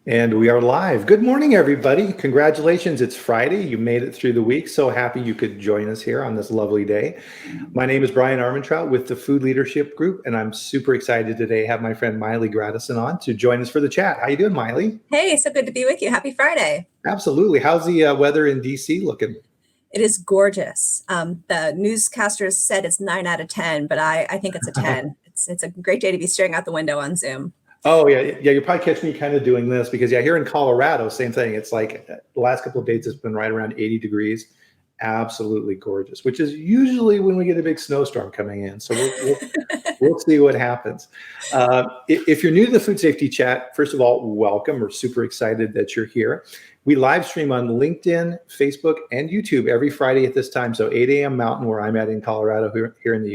And we are live. Good morning, everybody. Congratulations. It's Friday. You made it through the week. So happy you could join us here on this lovely day. My name is Bryan Armentrout with the Food Leadership Group, and I'm super excited today to have my friend Maile Gradison on to join us for the chat. How you doing, Maile? Hey, so good to be with you. Happy Friday. Absolutely. How's the weather in DC looking? It is gorgeous. The newscasters said it's 9 out of 10, but I think it's a 10. It's a great day to be staring out the window on Zoom. Oh, yeah. You'll probably catch me kind of doing this because, here in Colorado, same thing. It's like the last couple of days, it's been right around 80 degrees. Absolutely gorgeous, which is usually when we get a big snowstorm coming in. So we'll see what happens. If you're new to the Food Safety Chat, first of all, welcome. We're super excited that you're here. We live stream on LinkedIn, Facebook, and YouTube every Friday at this time. So 8 a.m. Mountain, where I'm at in Colorado, here in the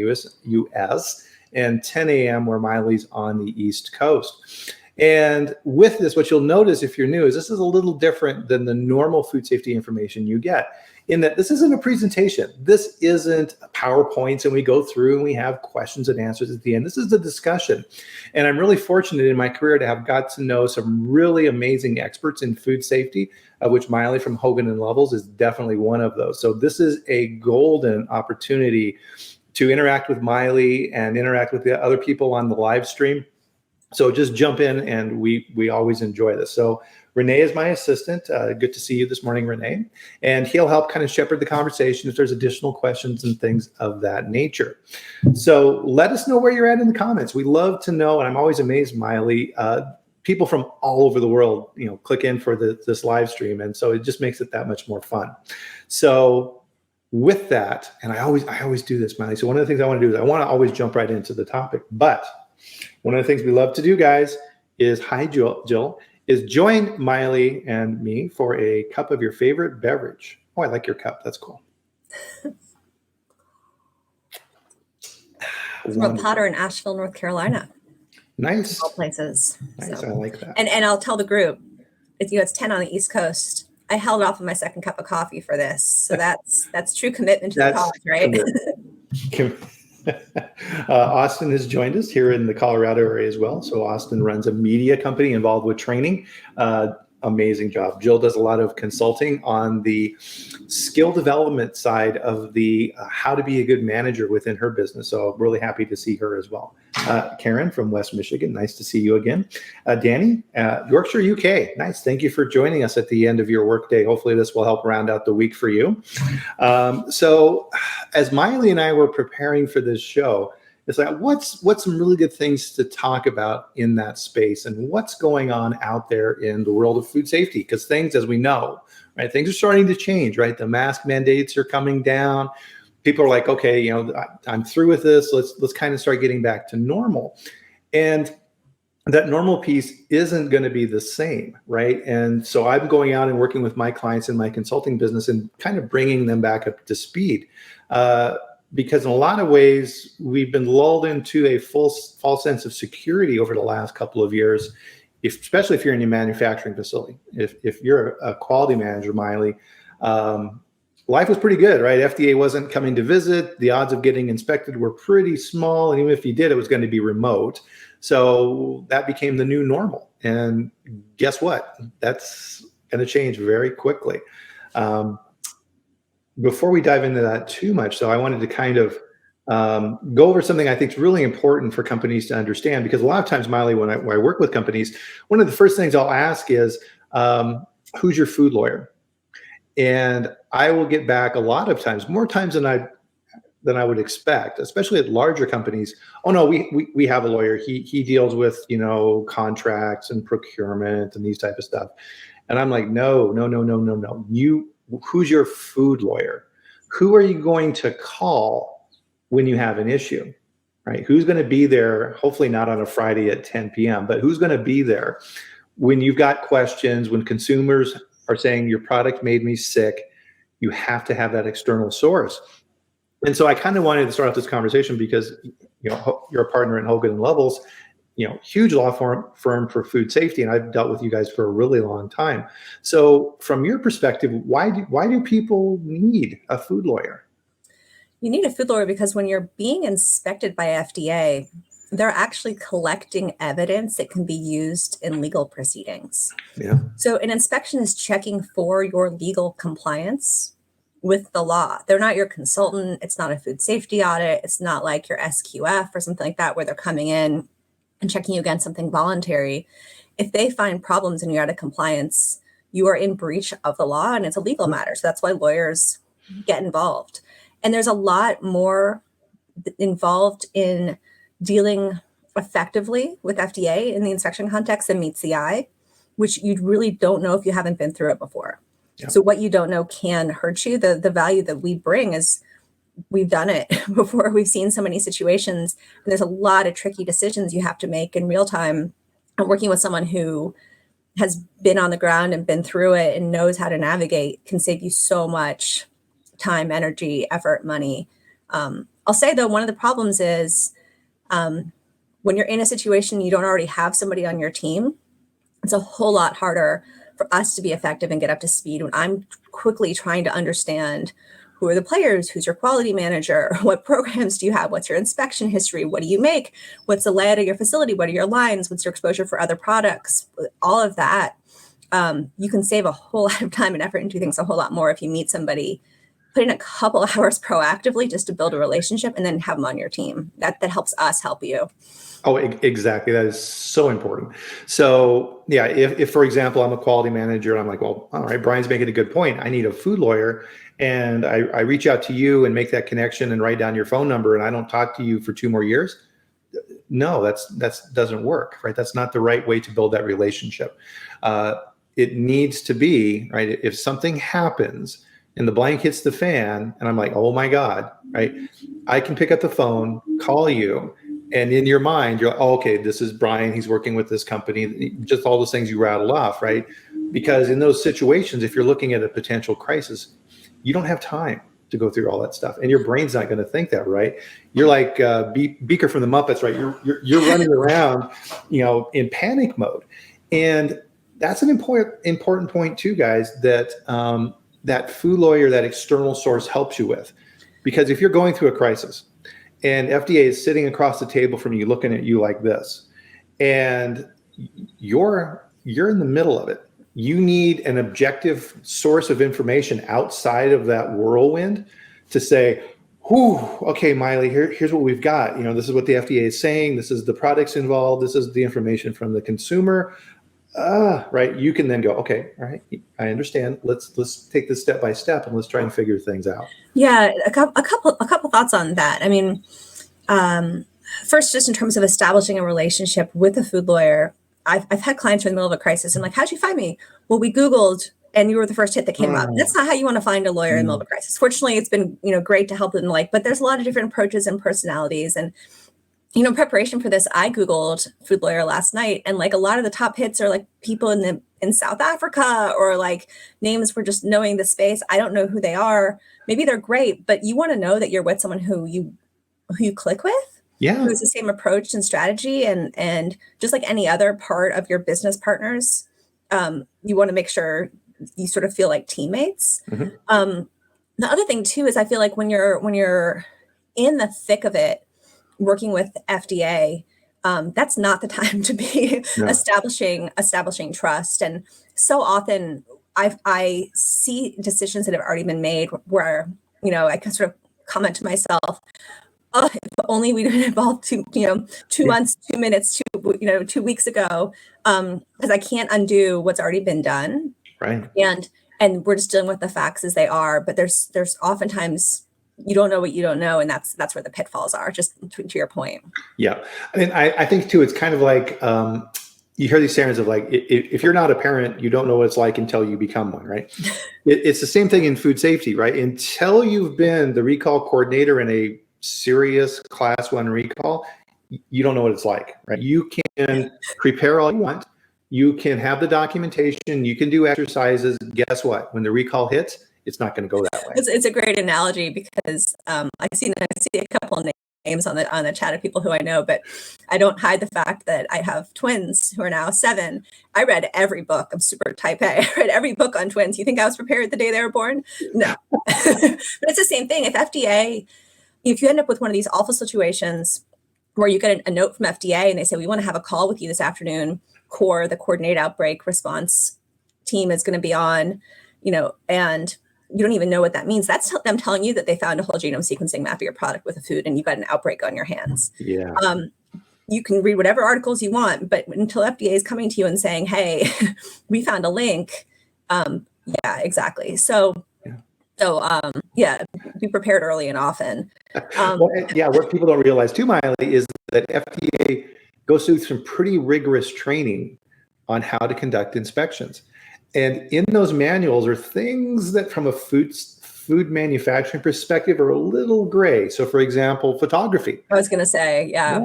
US, and 10 a.m. where Maile's on the East Coast. And with this, what you'll notice if you're new is this is a little different than the normal food safety information you get, in that this isn't a presentation. This isn't PowerPoints and we go through and we have questions and answers at the end. This is a discussion. And I'm really fortunate in my career to have got to know some really amazing experts in food safety, which Maile from Hogan and Lovells is definitely one of those. So this is a golden opportunity to interact with Maile and interact with the other people on the live stream. So just jump in, and we always enjoy this. So Renee is my assistant. Good to see you this morning, Renee. And he'll help kind of shepherd the conversation if there's additional questions and things of that nature. So let us know where you're at in the comments. We love to know, and I'm always amazed, Maile, people from all over the world, click in for this live stream. And so it just makes it that much more fun. So with that, and I always do this, Maile. So one of the things I want to do is I want to always jump right into the topic. But one of the things we love to do, guys, is, hi, Jill, is join Maile and me for a cup of your favorite beverage. Oh, I like your cup. That's cool. It's from Potter in Asheville, North Carolina. Nice. All places. Nice. So. I like that. And I'll tell the group, it's 10 on the East Coast. I held off on my second cup of coffee for this. So that's true commitment to the cause, right? Austin has joined us here in the Colorado area as well. So Austin runs a media company involved with training. Amazing job. Jill does a lot of consulting on the skill development side of the how to be a good manager within her business. So really happy to see her as well. Karen from West Michigan, nice to see you again. Danny, Yorkshire, UK, nice. Thank you for joining us at the end of your workday. Hopefully this will help round out the week for you. So as Maile and I were preparing for this show, it's like, what's some really good things to talk about in that space, and what's going on out there in the world of food safety? Because things, as we know, right, things are starting to change, right? The mask mandates are coming down. People are like, okay, I'm through with this. Let's kind of start getting back to normal. And that normal piece isn't going to be the same, right? And so I'm going out and working with my clients in my consulting business and kind of bringing them back up to speed. Because in a lot of ways, we've been lulled into a false sense of security over the last couple of years, especially if you're in a manufacturing facility. If you're a quality manager, Maile, life was pretty good, right? FDA wasn't coming to visit. The odds of getting inspected were pretty small. And even if you did, it was going to be remote. So that became the new normal. And guess what? That's going to change very quickly. Before we dive into that too much, though, I wanted to kind of go over something I think is really important for companies to understand, because a lot of times, Maile, when I work with companies, one of the first things I'll ask is, who's your food lawyer? And I will get back a lot of times, more times than I would expect, especially at larger companies. Oh no, we have a lawyer. He deals with contracts and procurement and these type of stuff. And I'm like, no. Who's your food lawyer? Who are you going to call when you have an issue, right? Who's going to be there? Hopefully not on a Friday at 10 p.m., but who's going to be there when you've got questions, when consumers are saying your product made me sick? You have to have that external source. And so I kind of wanted to start off this conversation because you're a partner in Hogan and Lovells, huge law firm for food safety, and I've dealt with you guys for a really long time. So from your perspective, why do people need a food lawyer? You need a food lawyer because when you're being inspected by FDA, they're actually collecting evidence that can be used in legal proceedings. Yeah. So an inspection is checking for your legal compliance with the law. They're not your consultant. It's not a food safety audit. It's not like your SQF or something like that, where they're coming in and checking you against something voluntary. If they find problems and you're out of compliance, you are in breach of the law and it's a legal matter. So that's why lawyers get involved. And there's a lot more involved in dealing effectively with FDA in the inspection context than meets the eye, which you really don't know if you haven't been through it before. Yeah. So what you don't know can hurt you. The value that we bring is we've done it before. We've seen so many situations, and there's a lot of tricky decisions you have to make in real time. And working with someone who has been on the ground and been through it and knows how to navigate can save you so much time, energy, effort, money. I'll say, though, one of the problems is when you're in a situation you don't already have somebody on your team, it's a whole lot harder for us to be effective and get up to speed when I'm quickly trying to understand who are the players, who's your quality manager, what programs do you have, what's your inspection history, what do you make, what's the layout of your facility, what are your lines, what's your exposure for other products, all of that. You can save a whole lot of time and effort and do things a whole lot more if you meet somebody, put in a couple hours proactively just to build a relationship and then have them on your team. That helps us help you. Oh, exactly. That is so important. So yeah, if for example, I'm a quality manager and I'm like, well, all right, Bryan's making a good point. I need a food lawyer. And I reach out to you and make that connection and write down your phone number and I don't talk to you for 2 more years. No, that's doesn't work, right? That's not the right way to build that relationship. It needs to be, right? If something happens and the blank hits the fan and I'm like, oh my God, right? I can pick up the phone, call you, and in your mind, you're like, oh, okay, this is Bryan. He's working with this company. Just all those things you rattled off, right? Because in those situations, if you're looking at a potential crisis, you don't have time to go through all that stuff, and your brain's not going to think that, right? You're like Beaker from the Muppets, right? You're running around, in panic mode, and that's an important point too, guys. That that food lawyer, that external source, helps you with, because if you're going through a crisis, and FDA is sitting across the table from you, looking at you like this, and you're in the middle of it. You need an objective source of information outside of that whirlwind to say, whew, okay, Maile, here's what we've got. This is what the FDA is saying. This is the products involved. This is the information from the consumer. Right. You can then go, okay, all right, I understand. Let's take this step by step and let's try and figure things out. Yeah, a couple thoughts on that. I mean, first, just in terms of establishing a relationship with a food lawyer, I've had clients who are in the middle of a crisis and like, how'd you find me? Well, we Googled and you were the first hit that came up. That's not how you want to find a lawyer in the middle of a crisis. Fortunately, it's been, great to help them, but there's a lot of different approaches and personalities. And, in preparation for this, I Googled food lawyer last night, and a lot of the top hits are people in South Africa, or names for just knowing the space. I don't know who they are. Maybe they're great, but you want to know that you're with someone who you click with. Yeah. Who has the same approach and strategy, and just like any other part of your business partners, you want to make sure you sort of feel like teammates. Mm-hmm. The other thing too is I feel like when you're in the thick of it, working with FDA, that's not the time to be establishing trust. And so often I see decisions that have already been made where I can sort of comment to myself, oh, if only we didn't involve 2 months, 2 minutes, 2 weeks ago, because I can't undo what's already been done. Right. And we're just dealing with the facts as they are. But there's oftentimes you don't know what you don't know, and that's where the pitfalls are. Just to your point. Yeah, I mean, I think too, it's kind of like you hear these sayings of if you're not a parent, you don't know what it's like until you become one, right? It's the same thing in food safety, right? Until you've been the recall coordinator in a serious class 1 recall, you don't know what it's like, right? You can prepare all you want. You can have the documentation. You can do exercises. Guess what? When the recall hits, it's not going to go that way. It's a great analogy because I see a couple of names on the chat of people who I know, but I don't hide the fact that I have twins who are now 7. I read every book. I'm super type A. I read every book on twins. You think I was prepared the day they were born? No. But it's the same thing. If you end up with one of these awful situations, where you get a note from FDA and they say, we want to have a call with you this afternoon. CORE, the Coordinated Outbreak Response Team, is going to be on, and you don't even know what that means. That's them telling you that they found a whole genome sequencing map of your product with a food and you've got an outbreak on your hands. Yeah. You can read whatever articles you want, but until FDA is coming to you and saying, hey, we found a link. Yeah, exactly. So, be prepared early and often. What people don't realize too, Maile, is that FDA goes through some pretty rigorous training on how to conduct inspections. And in those manuals are things that from a food manufacturing perspective are a little gray. So for example, photography. I was going to say, yeah.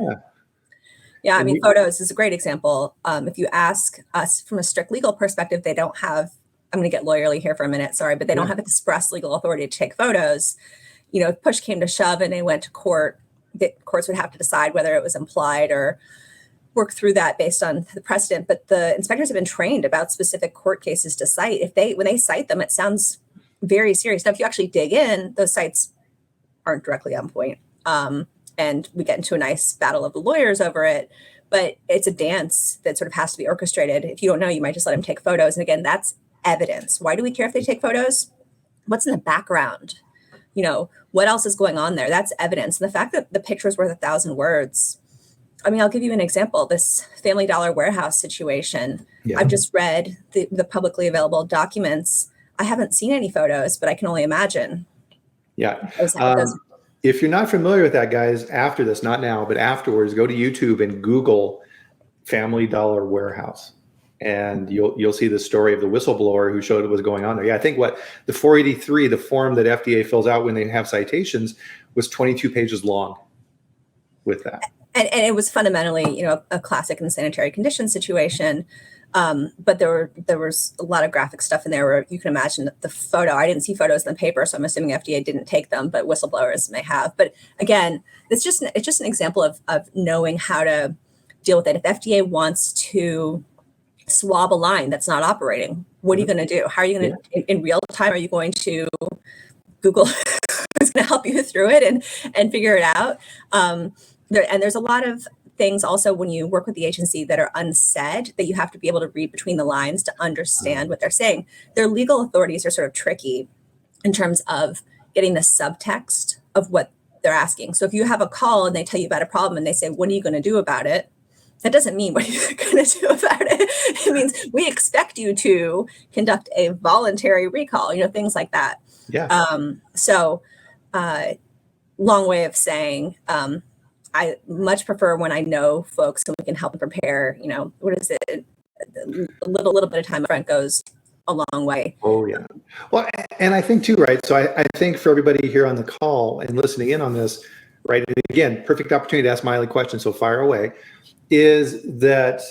I mean, photos is a great example. If you ask us from a strict legal perspective, they don't have, I'm going to get lawyerly here for a minute, sorry, but they don't have express legal authority to take photos. If push came to shove and they went to court, the courts would have to decide whether it was implied or work through that based on the precedent. But the inspectors have been trained about specific court cases to cite. When they cite them, it sounds very serious. Now, if you actually dig in, those sites aren't directly on point. And we get into a nice battle of the lawyers over it. But it's a dance that sort of has to be orchestrated. If you don't know, you might just let them take photos. And again, that's evidence. Why do we care if they take photos? What's in the background? What else is going on there? That's evidence. And the fact that the picture is worth 1,000 words. I mean, I'll give you an example. This Family Dollar warehouse situation. Yeah. I've just read the publicly available documents. I haven't seen any photos, but I can only imagine. Yeah. If you're not familiar with that, guys, after this, not now, but afterwards, go to YouTube and Google Family Dollar warehouse. And you'll see the story of the whistleblower who showed what was going on there. Yeah, I think the 483, the form that FDA fills out when they have citations, was 22 pages long with that. And it was fundamentally, a classic unsanitary condition situation. But there was a lot of graphic stuff in there where you can imagine the photo. I didn't see photos in the paper, so I'm assuming FDA didn't take them, but whistleblowers may have. But again, it's just an example of knowing how to deal with it. If FDA wants to swab a line that's not operating, what are you going to do? How are you going to, in real time, are you going to Google is going to help you through it and figure it out? There's a lot of things also when you work with the agency that are unsaid that you have to be able to read between the lines to understand what they're saying. Their legal authorities are sort of tricky in terms of getting the subtext of what they're asking. So if you have a call and they tell you about a problem and they say, what are you going to do about it? That doesn't mean what you're going to do about it. It means we expect you to conduct a voluntary recall, things like that. Yeah. Long way of saying, I much prefer when I know folks and we can help them prepare, what is it? A little bit of time up front goes a long way. Oh, yeah. Well, and I think too, right? So I think for everybody here on the call and listening in on this, right? And again, perfect opportunity to ask Maile questions, so fire away. Is that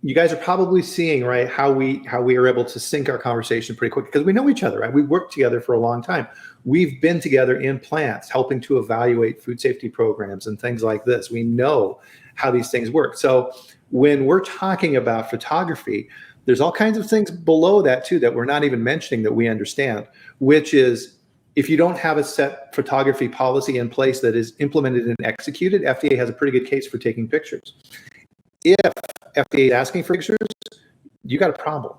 you guys are probably seeing, right, how we are able to sync our conversation pretty quick because we know each other, right? We've worked together for a long time. We've been together in plants helping to evaluate food safety programs and things like this. We know how these things work. So when we're talking about photography, there's all kinds of things below that too that we're not even mentioning that we understand, which is if you don't have a set photography policy in place that is implemented and executed, FDA has a pretty good case for taking pictures. If FDA is asking for pictures, you got a problem.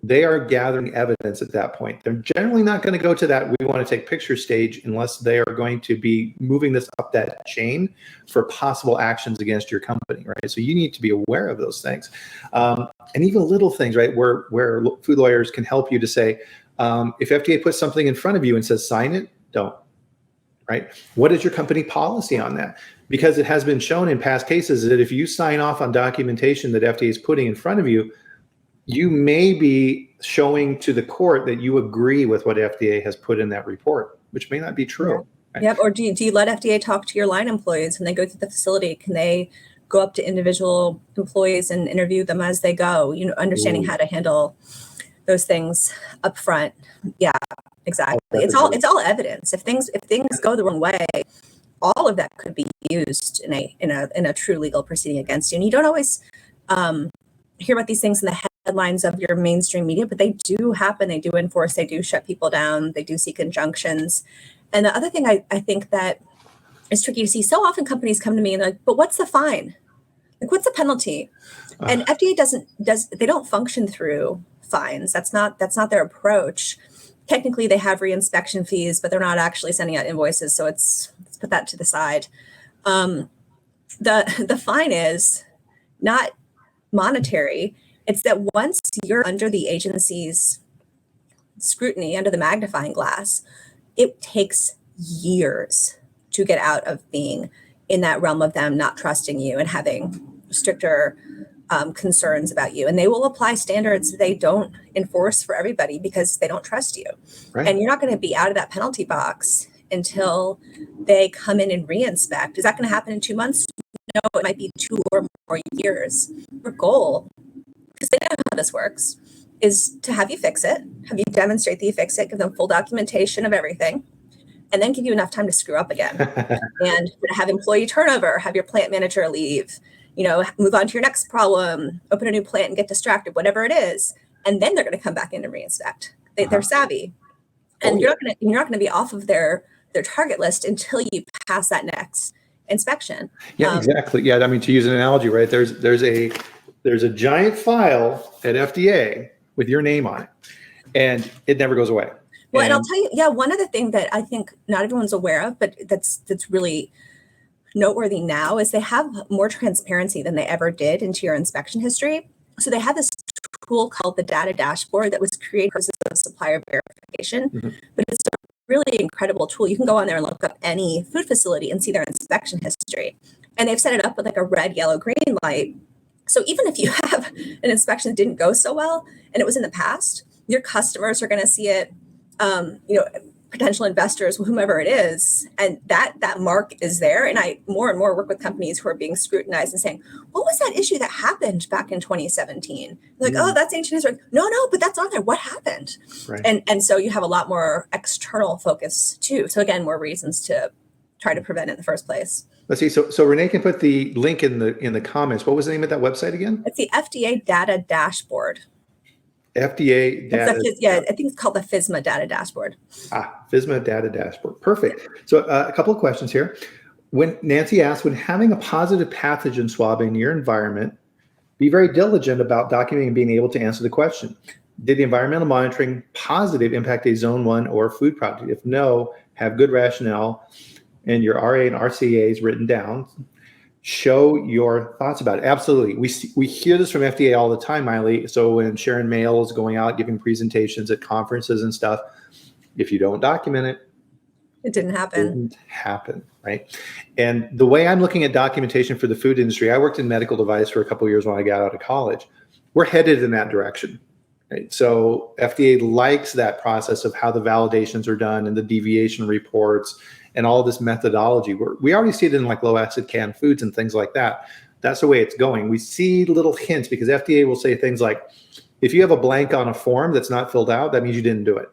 They are gathering evidence at that point. They're generally not going to go to that we want to take picture stage unless they are going to be moving this up that chain for possible actions against your company, right? So you need to be aware of those things. And even little things, right, where food lawyers can help you to say, if FDA puts something in front of you and says, sign it, don't, right? What is your company policy on that? Because it has been shown in past cases that if you sign off on documentation that FDA is putting in front of you, you may be showing to the court that you agree with what FDA has put in that report, which may not be true. Right? Yep. Or do you let FDA talk to your line employees when they go through the facility? Can they go up to individual employees and interview them as they go? Understanding how to handle those things up front. Yeah, exactly. It's all evidence. If things go the wrong way, all of that could be used in a true legal proceeding against you. And you don't always hear about these things in the headlines of your mainstream media, but they do happen. They do enforce. They do shut people down. They do seek injunctions. And the other thing I think that is tricky to see. So often companies come to me and they're like, but what's the fine? Like, what's the penalty? And FDA they don't function through fines. That's not their approach. Technically, they have reinspection fees, but they're not actually sending out invoices. So let's put that to the side. The fine is not monetary. It's that once you're under the agency's scrutiny, under the magnifying glass, it takes years to get out of being in that realm of them not trusting you and having stricter concerns about you. And they will apply standards they don't enforce for everybody because they don't trust you. Right. And you're not going to be out of that penalty box until they come in and reinspect. Is that going to happen in 2 months? No, it might be 2 or more years. Your goal, because they know how this works, is to have you fix it, have you demonstrate that you fix it, give them full documentation of everything, and then give you enough time to screw up again. And have employee turnover, have your plant manager leave, move on to your next problem, open a new plant and get distracted, whatever it is. And then they're going to come back in and reinspect. They're savvy. And you're not going to be off of their target list until you pass that next inspection. Yeah, exactly. Yeah. I mean, to use an analogy, right? There's a giant file at FDA with your name on it, and it never goes away. Well, and I'll tell you, one other thing that I think not everyone's aware of, but that's really noteworthy now, is they have more transparency than they ever did into your inspection history. So they have this tool called the data dashboard that was created for supplier verification, but it's a really incredible tool. You can go on there and look up any food facility and see their inspection history. And they've set it up with like a red, yellow, green light. So even if you have an inspection that didn't go so well and it was in the past, your customers are going to see it, potential investors, whomever it is, and that mark is there. And I more and more work with companies who are being scrutinized and saying, what was that issue that happened back in 2017? Like, oh, that's ancient history. No, but that's on there. What happened? Right. And so you have a lot more external focus too. So again, more reasons to try to prevent it in the first place. Let's see. So Renee can put the link in the comments. What was the name of that website again? It's the FDA Data Dashboard. FDA Data. I think it's called the FSMA Data Dashboard. FSMA Data Dashboard. Perfect. So a couple of questions here. When Nancy asked, when having a positive pathogen swab in your environment, be very diligent about documenting and being able to answer the question. Did the environmental monitoring positive impact a zone 1 or food product? If no, have good rationale and your RA and RCAs written down. Show your thoughts about it. Absolutely. We hear this from FDA all the time, Maile. So when Sharon Maile is going out giving presentations at conferences and stuff, if you don't document it, it didn't happen. Right? And the way I'm looking at documentation for the food industry, I worked in medical device for a couple of years when I got out of college. We're headed in that direction. Right? So FDA likes that process of how the validations are done and the deviation reports and all this methodology. We already see it in like low acid canned foods and things like that. That's the way it's going. We see little hints because FDA will say things like, if you have a blank on a form that's not filled out, that means you didn't do it,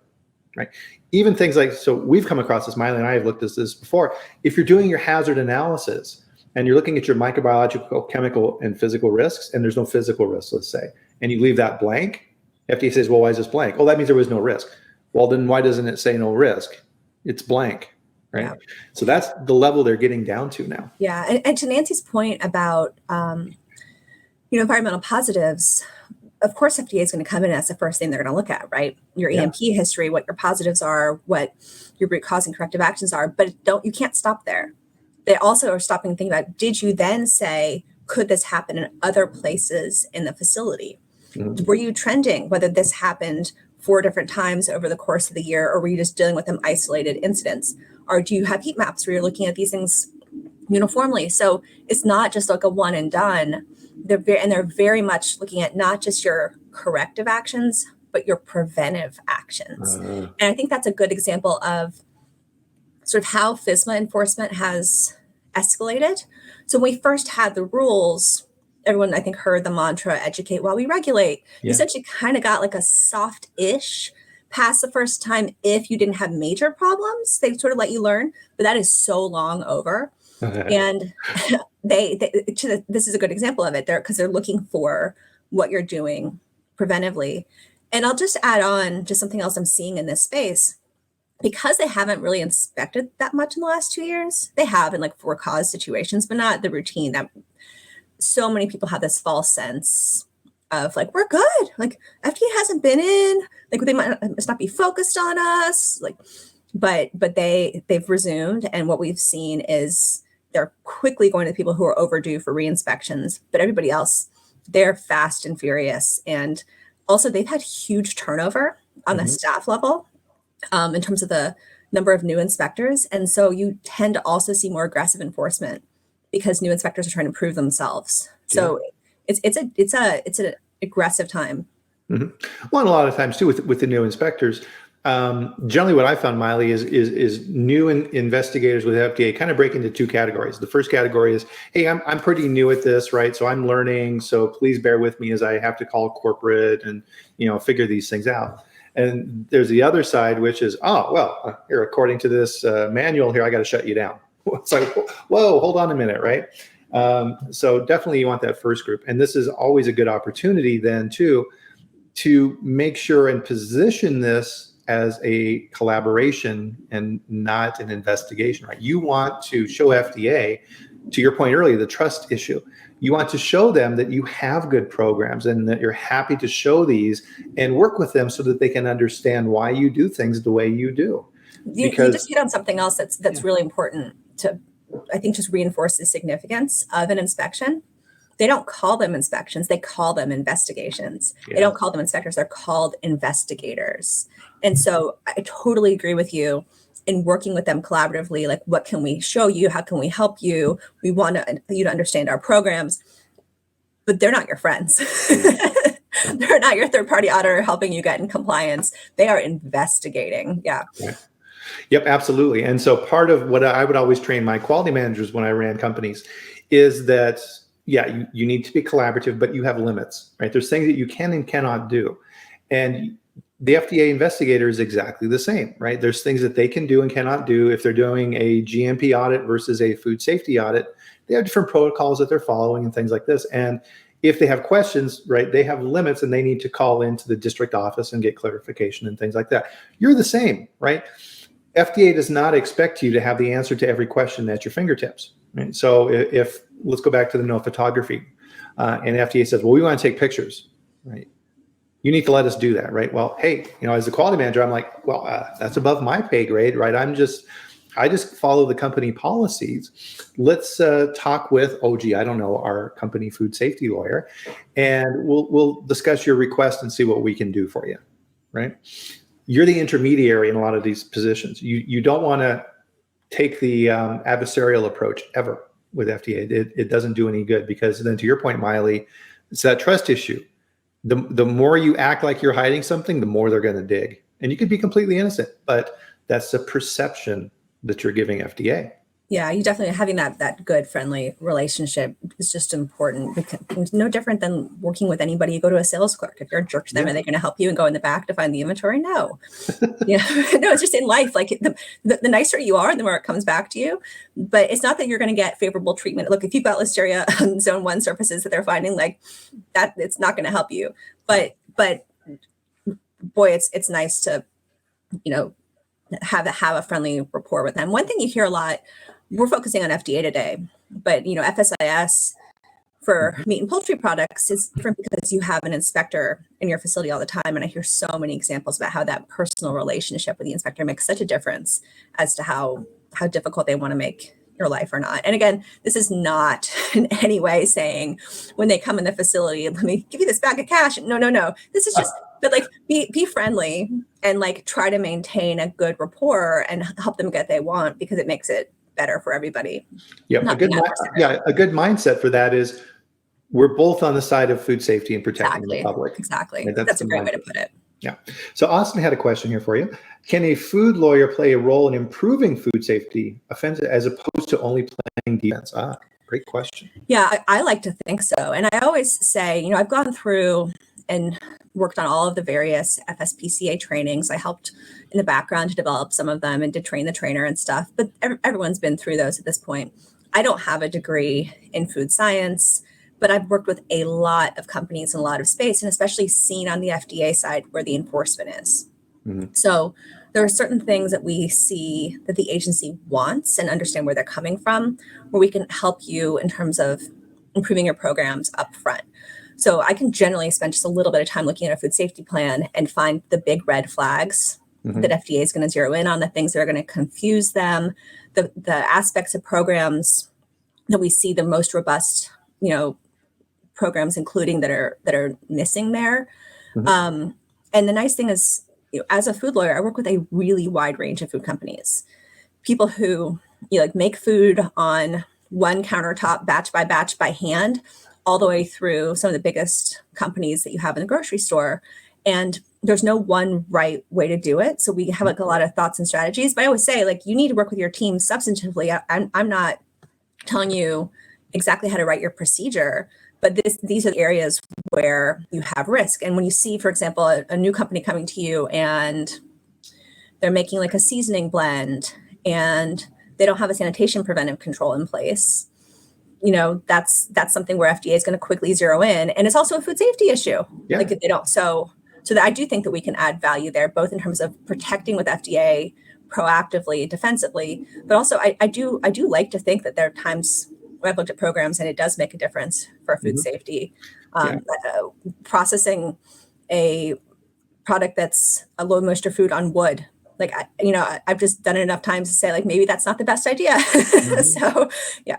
right? Even things like, so we've come across this, Maile and I have looked at this before. If you're doing your hazard analysis and you're looking at your microbiological, chemical, and physical risks, and there's no physical risks, let's say, and you leave that blank, FDA says, well, why is this blank? Oh, that means there was no risk. Well, then why doesn't it say no risk? It's blank. Right. Yeah. So that's the level they're getting down to now. Yeah. And to Nancy's point about, environmental positives, of course, FDA is going to come in as the first thing they're going to look at, right? Your EMP history, what your positives are, what your root cause and corrective actions are, but you can't stop there. They also are stopping and thinking about, did you then say, could this happen in other places in the facility? Mm-hmm. Were you trending whether this happened 4 different times over the course of the year, or were you just dealing with them isolated incidents? Or do you have heat maps where you're looking at these things uniformly? So it's not just like a one and done. They're very much looking at not just your corrective actions, but your preventive actions. And I think that's a good example of sort of how FSMA enforcement has escalated. So when we first had the rules, everyone, I think, heard the mantra, educate while we regulate. Yeah. You essentially kind of got like a soft-ish pass the first time if you didn't have major problems. They sort of let you learn, but that is so long over. And this is a good example of it there because they're looking for what you're doing preventively. And I'll just add on just something else I'm seeing in this space. because they haven't really inspected that much in the last 2 years, they have in like for cause situations, but not the routine that so many people have this false sense of like, we're good. Like FDA hasn't been in, like they must not be focused on us. Like, but they've resumed. And what we've seen is they're quickly going to the people who are overdue for re-inspections, but everybody else, they're fast and furious. And also they've had huge turnover on the staff level in terms of the number of new inspectors. And so you tend to also see more aggressive enforcement because new inspectors are trying to prove themselves. So it's an aggressive time. Well, and a lot of times too with the new inspectors, generally what I found, Maile, is new investigators with FDA kind of break into two categories. The first category is, hey, I'm pretty new at this, right? So I'm learning. So please bear with me as I have to call corporate and figure these things out. And there's the other side, which is, oh, well, here, according to this manual here, I got to shut you down. It's like, whoa, hold on a minute, right? So definitely you want that first group. And this is always a good opportunity then too, to make sure and position this as a collaboration and not an investigation, right? You want to show FDA, to your point earlier, the trust issue. You want to show them that you have good programs and that you're happy to show these and work with them so that they can understand why you do things the way you do. You just hit on something else that's really important to, I think, just reinforce the significance of an inspection. They don't call them inspections, they call them investigations. They don't call them inspectors, they're called investigators. And so I totally agree with you in working with them collaboratively, like what can we show you? How can we help you? We want you to understand our programs, but they're not your friends. They're not your third-party auditor helping you get in compliance. They are investigating. Yeah. Yep, absolutely. And so part of what I would always train my quality managers when I ran companies is that, you need to be collaborative, but you have limits, right? There's things that you can and cannot do. And the FDA investigator is exactly the same, right? There's things that they can do and cannot do. If they're doing a GMP audit versus a food safety audit, they have different protocols that they're following and things like this. And if they have questions, right, they have limits and they need to call into the district office and get clarification and things like that. You're the same, right? FDA does not expect you to have the answer to every question at your fingertips. Right? So if let's go back to the no photography, and FDA says, well, we want to take pictures, right? You need to let us do that, right? Well, hey, as a quality manager, I'm like, well, that's above my pay grade, right? I just follow the company policies. Let's talk with, our company food safety lawyer, and we'll discuss your request and see what we can do for you, right? You're the intermediary in a lot of these positions. You don't want to take the adversarial approach ever with FDA. It doesn't do any good, because then, to your point, Maile, it's that trust issue. The more you act like you're hiding something, the more they're going to dig. And you could be completely innocent, but that's the perception that you're giving FDA. Yeah, you definitely having that good, friendly relationship is just important, because it's no different than working with anybody. You go to a sales clerk. If you're a jerk to them, are they going to help you and go in the back to find the inventory? No. No, it's just in life. Like the nicer you are, the more it comes back to you. But it's not that you're going to get favorable treatment. Look, if you've got Listeria on zone 1 surfaces that they're finding, like that, it's not going to help you. But boy, it's nice to, have a friendly rapport with them. One thing you hear a lot, we're focusing on FDA today, but FSIS for meat and poultry products is different because you have an inspector in your facility all the time. And I hear so many examples about how that personal relationship with the inspector makes such a difference as to how difficult they want to make your life or not. And again, this is not in any way saying when they come in the facility, let me give you this bag of cash. No. This is just, but like be friendly and like try to maintain a good rapport and help them get what they want, because it makes it better for everybody. Yeah, a good mindset for that is we're both on the side of food safety and protecting the public. Exactly. Right? That's a great way to put it. Yeah. So Austin had a question here for you. Can a food lawyer play a role in improving food safety offenses as opposed to only playing defense? Great question. Yeah, I like to think so. And I always say, I've gone through and worked on all of the various FSPCA trainings. I helped in the background to develop some of them and to train the trainer and stuff, but everyone's been through those at this point. I don't have a degree in food science, but I've worked with a lot of companies in a lot of space, and especially seen on the FDA side where the enforcement is. Mm-hmm. So there are certain things that we see that the agency wants and understand where they're coming from, where we can help you in terms of improving your programs up front. So I can generally spend just a little bit of time looking at a food safety plan and find the big red flags that FDA is going to zero in on, the things that are going to confuse them, the aspects of programs that we see the most robust, programs including that are missing there. And the nice thing is, as a food lawyer, I work with a really wide range of food companies, people who make food on one countertop, batch by hand, all the way through some of the biggest companies that you have in the grocery store. And there's no one right way to do it. So we have a lot of thoughts and strategies, but I always say you need to work with your team substantively. I'm not telling you exactly how to write your procedure, but these are the areas where you have risk. And when you see, for example, a new company coming to you and they're making a seasoning blend and they don't have a sanitation preventive control in place, that's something where FDA is going to quickly zero in. And it's also a food safety issue. Yeah. If they don't. So that I do think that we can add value there, both in terms of protecting with FDA proactively, defensively, but also I do like to think that there are times where I've looked at programs and it does make a difference for food safety. Processing a product that's a low moisture food on wood, I've just done it enough times to say maybe that's not the best idea. So yeah.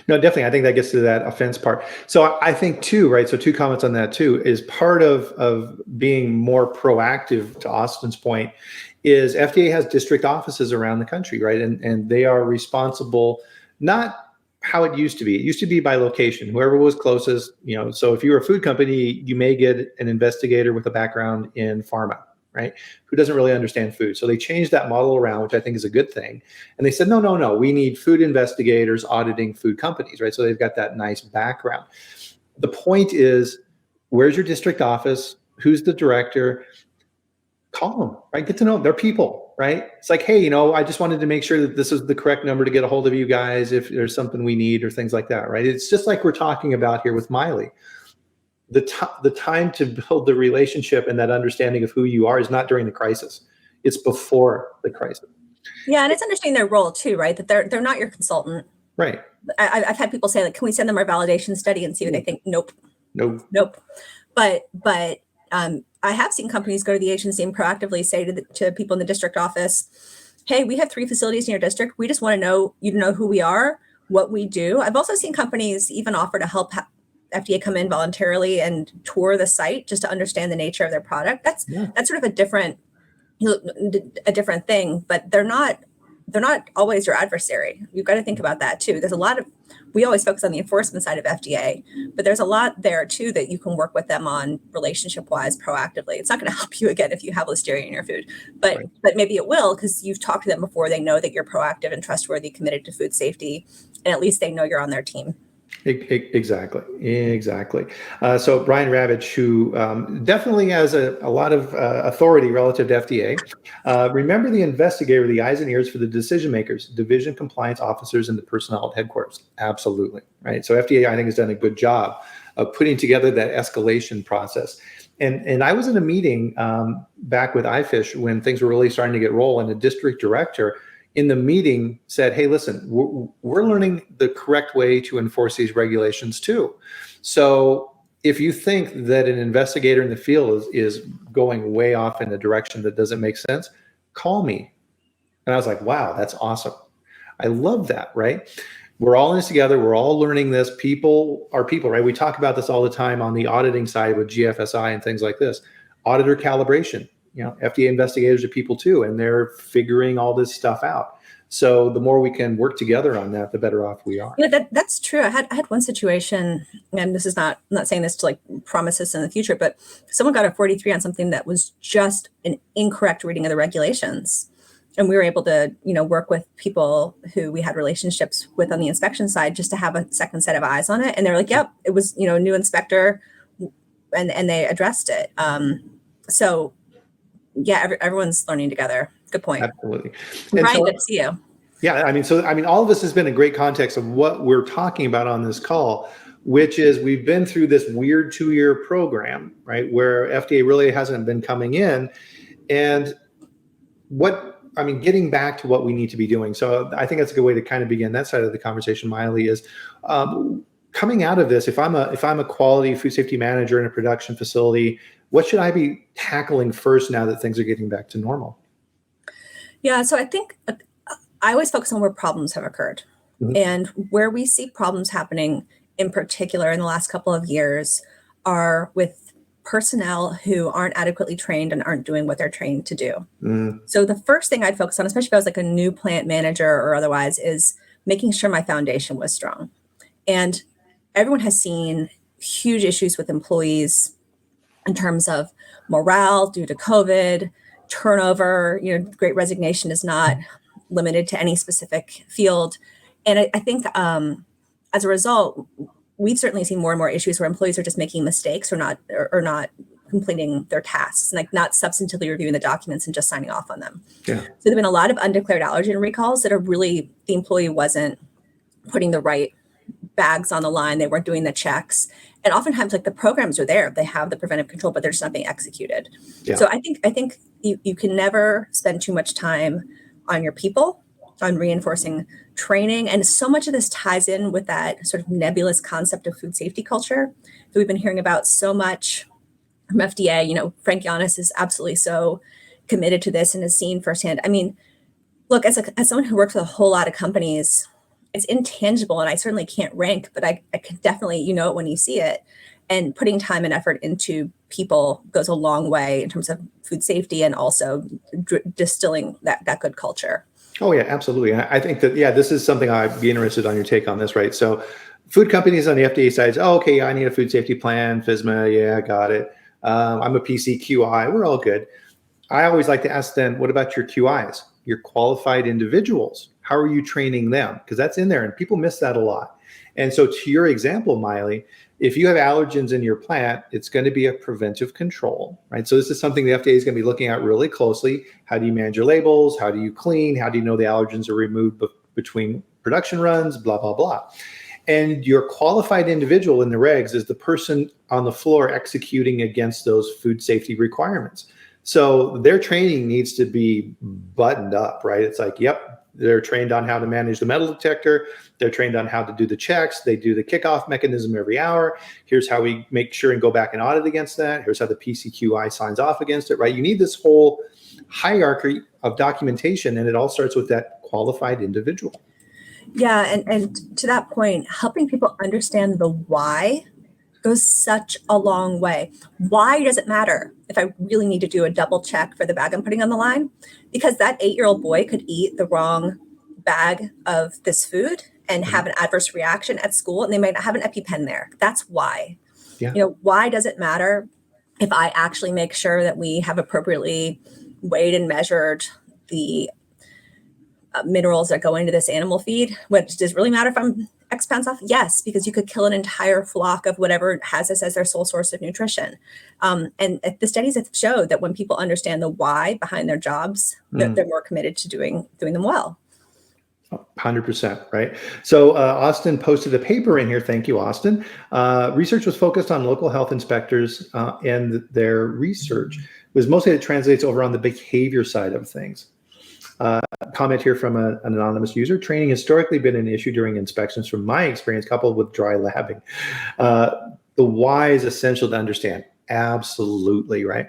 No, definitely. I think that gets to that offense part. So I think too, right? So 2 comments on that too, is part of being more proactive, to Austin's point, is FDA has district offices around the country, right? And they are responsible, not how it used to be. It used to be by location, whoever was closest, so if you're a food company, you may get an investigator with a background in pharma, right? Who doesn't really understand food. So they changed that model around, which I think is a good thing. And they said, no, we need food investigators auditing food companies, right? So they've got that nice background. The point is, where's your district office? Who's the director? Call them, right? Get to know them. They're people, right? It's hey, I just wanted to make sure that this is the correct number to get a hold of you guys if there's something we need or things like that, right? It's just like we're talking about here with Maile. The time to build the relationship and that understanding of who you are is not during the crisis. It's before the crisis. Yeah, and it's understanding their role too, right? That they're not your consultant. Right. I've had people say, can we send them our validation study and see what they think? Nope. But I have seen companies go to the agency and proactively say to people in the district office, hey, we have 3 facilities in your district. We just want to know you to know who we are, what we do. I've also seen companies even offer to help FDA come in voluntarily and tour the site just to understand the nature of their product. That's sort of a different thing, but they're not always your adversary. You've got to think about that too. There's we always focus on the enforcement side of FDA, but there's a lot there too that you can work with them on relationship wise proactively. It's not going to help you again if you have listeria in your food, but maybe it will, because you've talked to them before. They know that you're proactive and trustworthy, committed to food safety, and at least they know you're on their team. Exactly. So Bryan Ravitch, who definitely has a lot of authority relative to FDA. Remember the investigator, the eyes and ears for the decision makers, division compliance officers, and the personnel at headquarters. Absolutely. Right. So FDA, I think, has done a good job of putting together that escalation process. And I was in a meeting back with iFish when things were really starting to get rolling, and the district director in the meeting said, hey, listen, we're learning the correct way to enforce these regulations too. So if you think that an investigator in the field is going way off in a direction that doesn't make sense, call me. And I was like, wow, that's awesome. I love that, right? We're all in this together. We're all learning this. People are people, right? We talk about this all the time on the auditing side with GFSI and things like this. Auditor calibration. FDA investigators are people too, and they're figuring all this stuff out. So the more we can work together on that, the better off we are. That's true. I had one situation, and this is I'm not saying this to promise this in the future, but someone got a 43 on something that was just an incorrect reading of the regulations. And we were able to, work with people who we had relationships with on the inspection side just to have a second set of eyes on it. And they're like, yep, it was, a new inspector, and they addressed it. So yeah, everyone's learning together. Good point. Absolutely. Bryan, good to see you. Yeah, all of this has been a great context of what we're talking about on this call, which is we've been through this weird 2-year program, right, where FDA really hasn't been coming in. And getting back to what we need to be doing. So I think that's a good way to kind of begin that side of the conversation, Maile, is coming out of this. If I'm a quality food safety manager in a production facility, what should I be tackling first now that things are getting back to normal? Yeah, so I think I always focus on where problems have occurred. Mhm. And where we see problems happening in particular in the last couple of years are with personnel who aren't adequately trained and aren't doing what they're trained to do. Mm. So the first thing I'd focus on, especially if I was like a new plant manager or otherwise, is making sure my foundation was strong. And everyone has seen huge issues with employees in terms of morale due to COVID, turnover. Great resignation is not limited to any specific field. And I think as a result, we've certainly seen more and more issues where employees are just making mistakes or not completing their tasks, and like not substantively reviewing the documents and just signing off on them. Yeah. So there've been a lot of undeclared allergen recalls that are really the employee wasn't putting the right bags on the line. They weren't doing the checks. And oftentimes like the programs are there, they have the preventive control, but they're just not being executed. Yeah. So I think you can never spend too much time on your people, on reinforcing training. And so much of this ties in with that sort of nebulous concept of food safety culture that we've been hearing about so much from FDA. Frank Giannis is absolutely so committed to this and has seen firsthand. I mean, look, as someone who works with a whole lot of companies, it's intangible and I certainly can't rank, but I can definitely, it when you see it. And putting time and effort into people goes a long way in terms of food safety and also distilling that good culture. Oh yeah, absolutely. I think that, this is something I'd be interested on your take on this, right? So food companies on the FDA side, okay, I need a food safety plan, FSMA, yeah, got it. I'm a PCQI, we're all good. I always like to ask them, what about your QIs, your qualified individuals? How are you training them? Because that's in there and people miss that a lot. And so to your example, Maile, if you have allergens in your plant, it's going to be a preventive control, right? So this is something the FDA is going to be looking at really closely. How do you manage your labels? How do you clean? How do you know the allergens are removed between production runs, blah, blah, blah. And your qualified individual in the regs is the person on the floor executing against those food safety requirements. So their training needs to be buttoned up, right? It's like, yep, they're trained on how to manage the metal detector. They're trained on how to do the checks. They do the kickoff mechanism every hour. Here's how we make sure and go back and audit against that. Here's how the PCQI signs off against it, right? You need this whole hierarchy of documentation, and it all starts with that qualified individual. Yeah, and to that point, helping people understand the why goes such a long way. Why does it matter if I really need to do a double check for the bag I'm putting on the line? Because that 8-year-old boy could eat the wrong bag of this food and have an adverse reaction at school, and they might not have an EpiPen there. That's why. Yeah. Why does it matter if I actually make sure that we have appropriately weighed and measured the minerals that go into this animal feed? Does it really matter if I'm X pounds off? Yes, because you could kill an entire flock of whatever has this as their sole source of nutrition. And the studies have showed that when people understand the why behind their jobs, they're more committed to doing them well. 100%, right? So Austin posted a paper in here. Thank you, Austin. Research was focused on local health inspectors, and their research was mostly it translates over on the behavior side of things. Comment here from an anonymous user. Training historically been an issue during inspections from my experience, coupled with dry labbing. The why is essential to understand. Absolutely, right?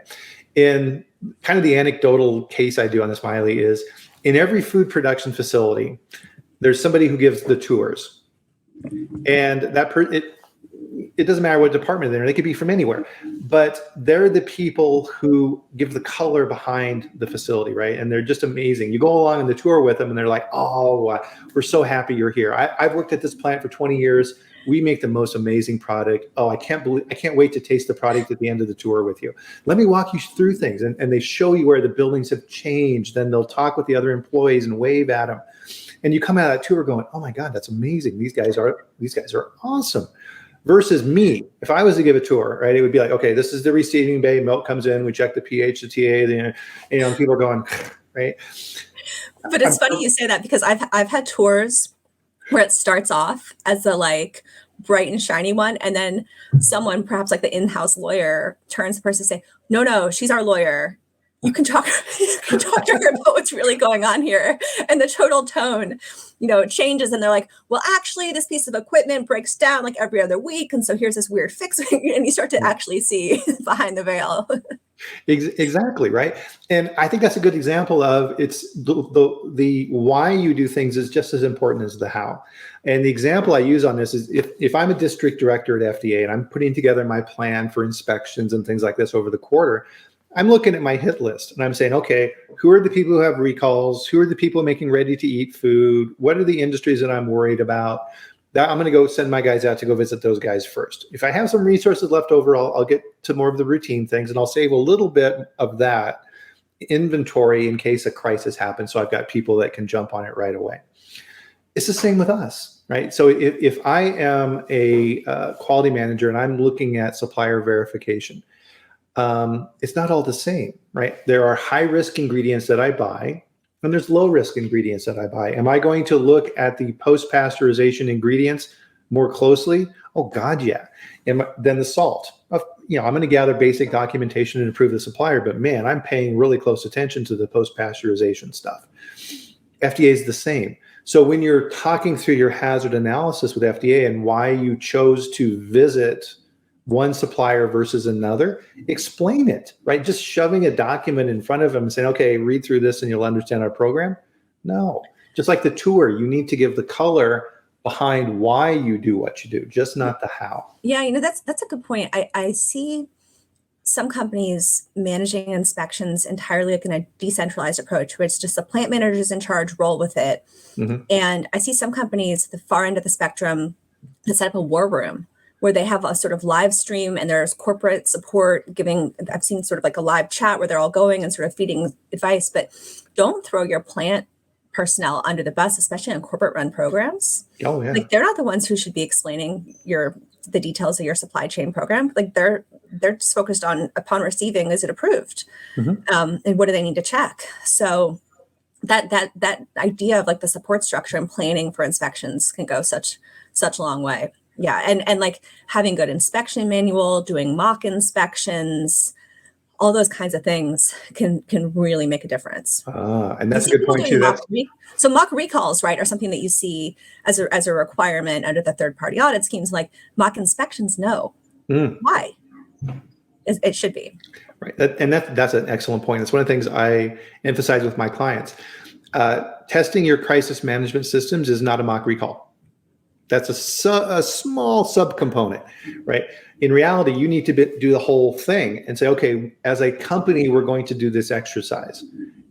In kind of the anecdotal case I do on this, Maile, is in every food production facility, there's somebody who gives the tours. And it doesn't matter what department they're in, they could be from anywhere, but they're the people who give the color behind the facility, right? And they're just amazing. You go along on the tour with them and they're like, oh, we're so happy you're here. I've worked at this plant for 20 years. We make the most amazing product. Oh, I can't wait to taste the product at the end of the tour with you. Let me walk you through things. And they show you where the buildings have changed. Then they'll talk with the other employees and wave at them. And you come out of that tour going, oh my God, that's amazing. These guys are awesome. Versus me, if I was to give a tour, right, it would be like, okay, this is the receiving bay. Milk comes in. We check the pH, the TA. People are going, right. But it's funny you say that because I've had tours where it starts off as a like bright and shiny one, and then someone, perhaps like the in-house lawyer, turns to the person and say, "No, she's our lawyer. you can talk to her about what's really going on here. And the total tone, changes. And they're like, well, actually, this piece of equipment breaks down like every other week. And so here's this weird fix. And you start to actually see behind the veil. Exactly, right. And I think that's a good example of it's the why you do things is just as important as the how. And the example I use on this is if I'm a district director at FDA and I'm putting together my plan for inspections and things like this over the quarter, I'm looking at my hit list and I'm saying, okay, who are the people who have recalls? Who are the people making ready to eat food? What are the industries that I'm worried about? That I'm going to go send my guys out to go visit those guys first. If I have some resources left over, I'll get to more of the routine things and I'll save a little bit of that inventory in case a crisis happens. So I've got people that can jump on it right away. It's the same with us, right? So if I am a quality manager and I'm looking at supplier verification, it's not all the same, right? There are high risk ingredients that I buy and there's low risk ingredients that I buy. Am I going to look at the post-pasteurization ingredients more closely? Oh God, yeah. Then the salt. I'm going to gather basic documentation and approve the supplier, but man, I'm paying really close attention to the post-pasteurization stuff. FDA is the same. So when you're talking through your hazard analysis with FDA and why you chose to visit one supplier versus another, explain it, right? Just shoving a document in front of them and saying, okay, read through this and you'll understand our program. No, just like the tour, you need to give the color behind why you do what you do, just not the how. Yeah, that's a good point. I see some companies managing inspections entirely like in a decentralized approach, where it's just the plant managers in charge, roll with it. Mm-hmm. And I see some companies, the far end of the spectrum, that set up a war room where they have a sort of live stream and there's corporate support I've seen sort of like a live chat where they're all going and sort of feeding advice, but don't throw your plant personnel under the bus, especially on corporate run programs. Oh yeah. Like they're not the ones who should be explaining the details of your supply chain program. Like they're just focused on, upon receiving, is it approved? Mm-hmm. And what do they need to check? So that idea of like the support structure and planning for inspections can go such a long way. Yeah. And like having good inspection manual, doing mock inspections, all those kinds of things can really make a difference. And that's a good point too. So mock recalls, right, are something that you see as a requirement under the third-party audit schemes. Like mock inspections, no. Why? It should be. Right. That's an excellent point. That's one of the things I emphasize with my clients. Testing your crisis management systems is not a mock recall. That's a small subcomponent, right? In reality, you need to do the whole thing and say, okay, as a company, we're going to do this exercise.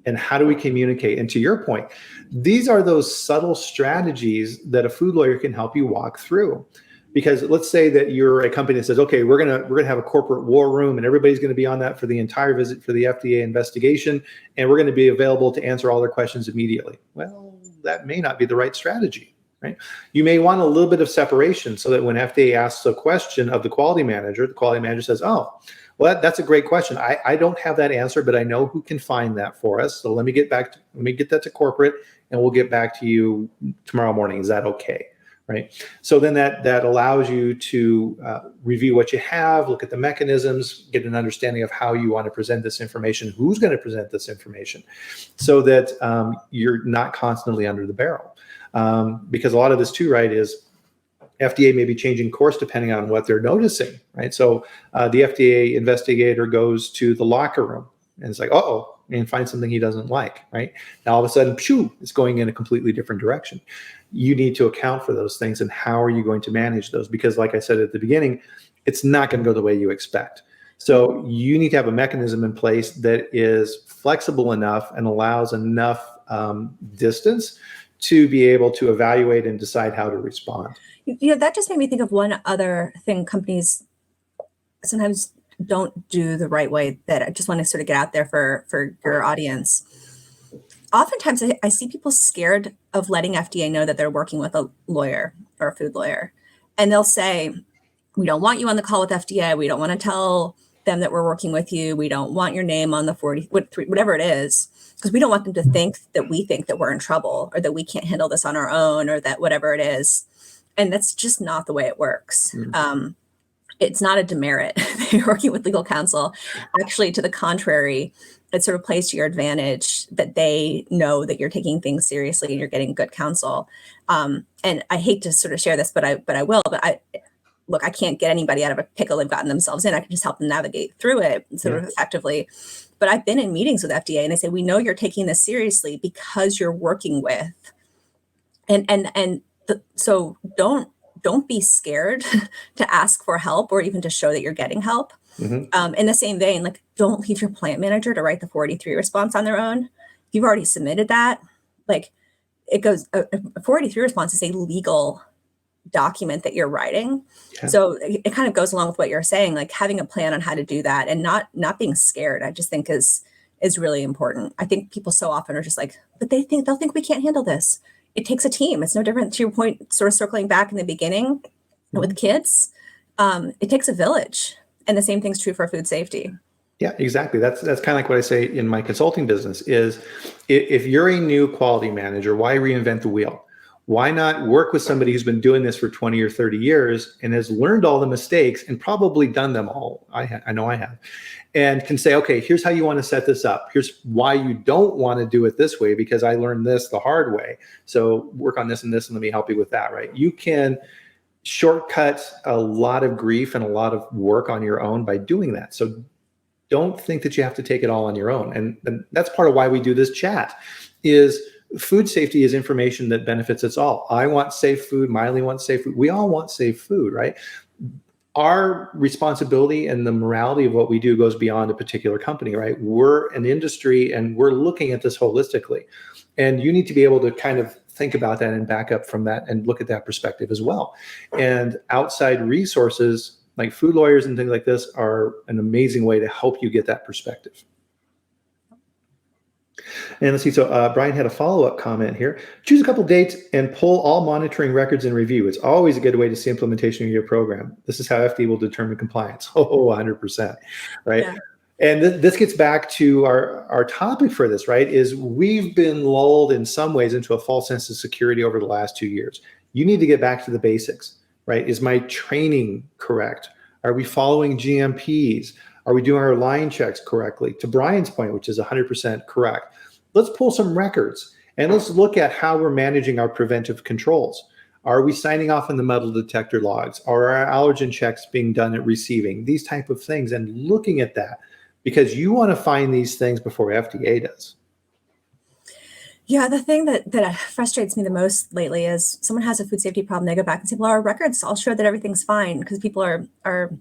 And how do we communicate? And to your point, these are those subtle strategies that a food lawyer can help you walk through. Because let's say that you're a company that says, okay, we're gonna have a corporate war room and everybody's gonna be on that for the entire visit for the FDA investigation, and we're gonna be available to answer all their questions immediately. Well, that may not be the right strategy. Right? You may want a little bit of separation so that when FDA asks a question of the quality manager says, oh, well, that's a great question. I don't have that answer, but I know who can find that for us. So let me get that to corporate and we'll get back to you tomorrow morning. Is that okay? Right? So then that allows you to review what you have, look at the mechanisms, get an understanding of how you want to present this information, who's going to present this information, so that you're not constantly under the barrel. Because a lot of this too, right, is FDA may be changing course depending on what they're noticing, right? So the FDA investigator goes to the locker room and it's like, uh-oh, and finds something he doesn't like, right? Now all of a sudden, phew, it's going in a completely different direction. You need to account for those things, and how are you going to manage those? Because like I said at the beginning, it's not going to go the way you expect. So you need to have a mechanism in place that is flexible enough and allows enough distance to be able to evaluate and decide how to respond. That just made me think of one other thing companies sometimes don't do the right way, that I just want to sort of get out there for your audience. Oftentimes I see people scared of letting FDA know that they're working with a lawyer or a food lawyer. And they'll say, we don't want you on the call with FDA. We don't want to tell them that we're working with you. We don't want your name on the 40, whatever it is, because we don't want them to think that we think that we're in trouble or that we can't handle this on our own or that whatever it is. And that's just not the way it works. Mm-hmm. it's not a demerit. You're working with legal counsel. Actually, to the contrary, it sort of plays to your advantage that they know that you're taking things seriously and you're getting good counsel. And I hate to sort of share this, but I will. But I can't get anybody out of a pickle they've gotten themselves in. I can just help them navigate through it sort of effectively. But I've been in meetings with FDA and they say, we know you're taking this seriously because you're working with, so don't be scared to ask for help or even to show that you're getting help. Mm-hmm. In the same vein, like, don't leave your plant manager to write the 483 response on their own. If you've already submitted that, like, it goes, a 483 response is a legal document that you're writing. Yeah. So it kind of goes along with what you're saying, like having a plan on how to do that and not being scared, I just think is really important. I think people so often are just like, but they'll think we can't handle this. It takes a team. It's no different, to your point, sort of circling back in the beginning. Mm-hmm. With kids. It takes a village. And the same thing's true for food safety. Yeah, exactly. That's kind of like what I say in my consulting business is if you're a new quality manager, why reinvent the wheel? Why not work with somebody who's been doing this for 20 or 30 years and has learned all the mistakes and probably done them all? I know I have. And can say, okay, here's how you want to set this up. Here's why you don't want to do it this way, because I learned this the hard way. So work on this and this, and let me help you with that, right? You can shortcut a lot of grief and a lot of work on your own by doing that. So don't think that you have to take it all on your own. And that's part of why we do this chat is food safety is information that benefits us all. I want safe food. Maile wants safe food. We all want safe food, right? Our responsibility and the morality of what we do goes beyond a particular company, right? We're an industry and we're looking at this holistically. And you need to be able to kind of think about that and back up from that and look at that perspective as well. And outside resources like food lawyers and things like this are an amazing way to help you get that perspective. And let's see, so Bryan had a follow-up comment here. Choose a couple dates and pull all monitoring records and review. It's always a good way to see implementation of your program. This is how FDA will determine compliance. 100%, right? Yeah. And this gets back to our topic for this, right, is we've been lulled in some ways into a false sense of security over the last 2 years. You need to get back to the basics, right? Is my training correct? Are we following GMPs? Are we doing our line checks correctly? To Bryan's point, which is 100% correct. Let's pull some records and let's look at how we're managing our preventive controls. Are we signing off on the metal detector logs? Are our allergen checks being done at receiving? These type of things, and looking at that, because you want to find these things before FDA does. Yeah, the thing that frustrates me the most lately is someone has a food safety problem, they go back and say, well, our records all show that everything's fine, because people are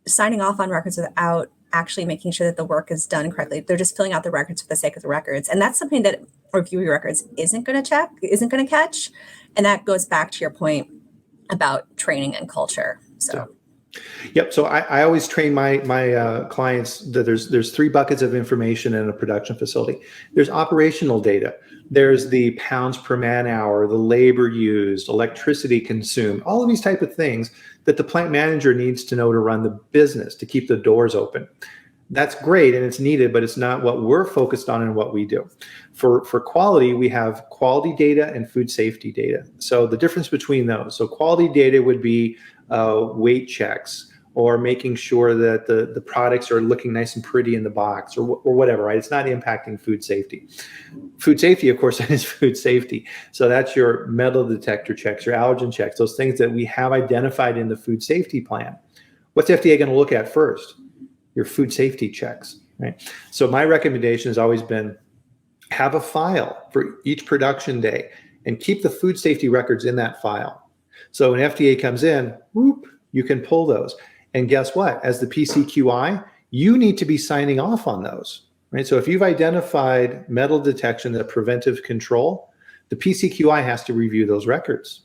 signing off on records without actually making sure that the work is done correctly. They're just filling out the records for the sake of the records. And that's something that review your records isn't going to catch. And that goes back to your point about training and culture. So. Yep. So I always train my clients that there's 3 buckets of information in a production facility. There's operational data. There's the pounds per man hour, the labor used, electricity consumed, all of these type of things that the plant manager needs to know to run the business, to keep the doors open. That's great and it's needed, but it's not what we're focused on and what we do. For quality, we have quality data and food safety data. So the difference between those. So quality data would be weight checks, or making sure that the products are looking nice and pretty in the box, or whatever, right? It's not impacting food safety. Food safety, of course, is food safety. So that's your metal detector checks, your allergen checks, those things that we have identified in the food safety plan. What's FDA going to look at first? Your food safety checks, right? So my recommendation has always been have a file for each production day and keep the food safety records in that file. So when FDA comes in, whoop, you can pull those. And guess what? As the PCQI, you need to be signing off on those, right? So if you've identified metal detection, the preventive control, the PCQI has to review those records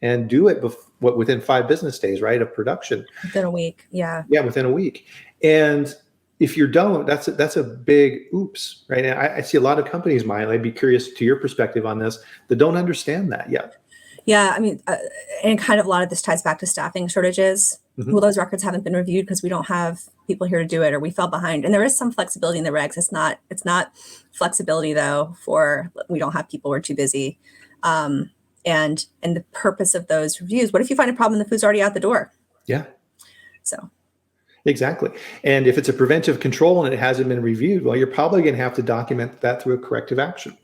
and do it within 5 business days, right, of production. Within a week, yeah. Yeah, within a week. And if you don't, that's a big oops, right? And I see a lot of companies, Maile, I'd be curious to your perspective on this, that don't understand that yet. Yeah, I mean, and kind of a lot of this ties back to staffing shortages. Mm-hmm. Well, those records haven't been reviewed because we don't have people here to do it, or we fell behind. And there is some flexibility in the regs. It's not flexibility though for we don't have people, we're too busy. And the purpose of those reviews. What if you find a problem and the food's already out the door? Yeah. So Exactly. And if it's a preventive control and it hasn't been reviewed, well, you're probably going to have to document that through a corrective action.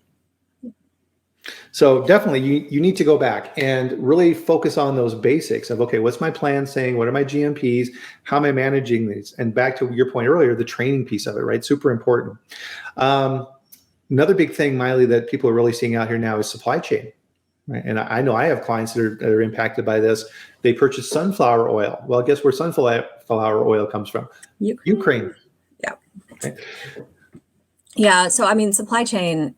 So definitely you need to go back and really focus on those basics of, okay, what's my plan saying? What are my GMPs? How am I managing these? And back to your point earlier, the training piece of it, right? Super important. Another big thing, Maile, that people are really seeing out here now is supply chain. Right? And I know I have clients that are impacted by this. They purchase sunflower oil. Well, guess where sunflower oil comes from? Ukraine. Yeah. Okay. Yeah. So, I mean, supply chain,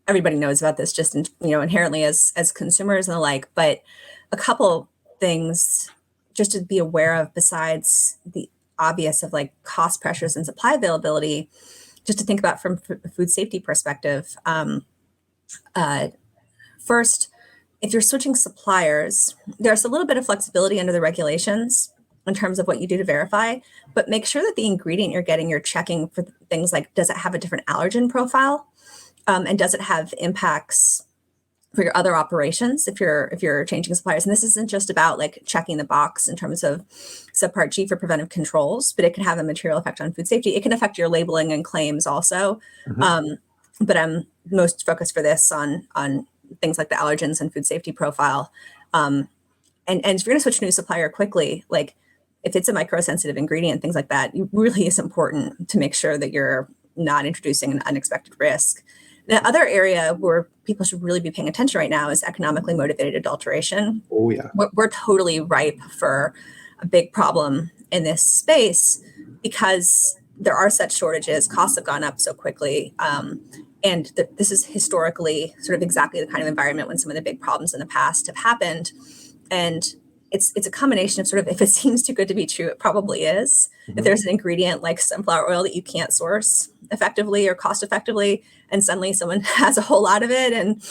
everybody knows about this just, inherently as consumers and the like, but a couple things just to be aware of besides the obvious of like cost pressures and supply availability, just to think about from a food safety perspective. First, if you're switching suppliers, there's a little bit of flexibility under the regulations in terms of what you do to verify, but make sure that the ingredient you're checking for things like, does it have a different allergen profile? And does it have impacts for your other operations if you're changing suppliers? And this isn't just about like checking the box in terms of subpart G for preventive controls, but it can have a material effect on food safety. It can affect your labeling and claims also. Mm-hmm. But I'm most focused for this on things like the allergens and food safety profile. And if you're going to switch to a new supplier quickly, like if it's a microsensitive ingredient, things like that, it really is important to make sure that you're not introducing an unexpected risk. The other area where people should really be paying attention right now is economically motivated adulteration. Oh, yeah. We're totally ripe for a big problem in this space because there are such shortages. Costs have gone up so quickly. And this is historically sort of exactly the kind of environment when some of the big problems in the past have happened. And it's a combination of sort of, if it seems too good to be true, it probably is. Mm-hmm. If there's an ingredient like sunflower oil that you can't source effectively or cost effectively, and suddenly someone has a whole lot of it. And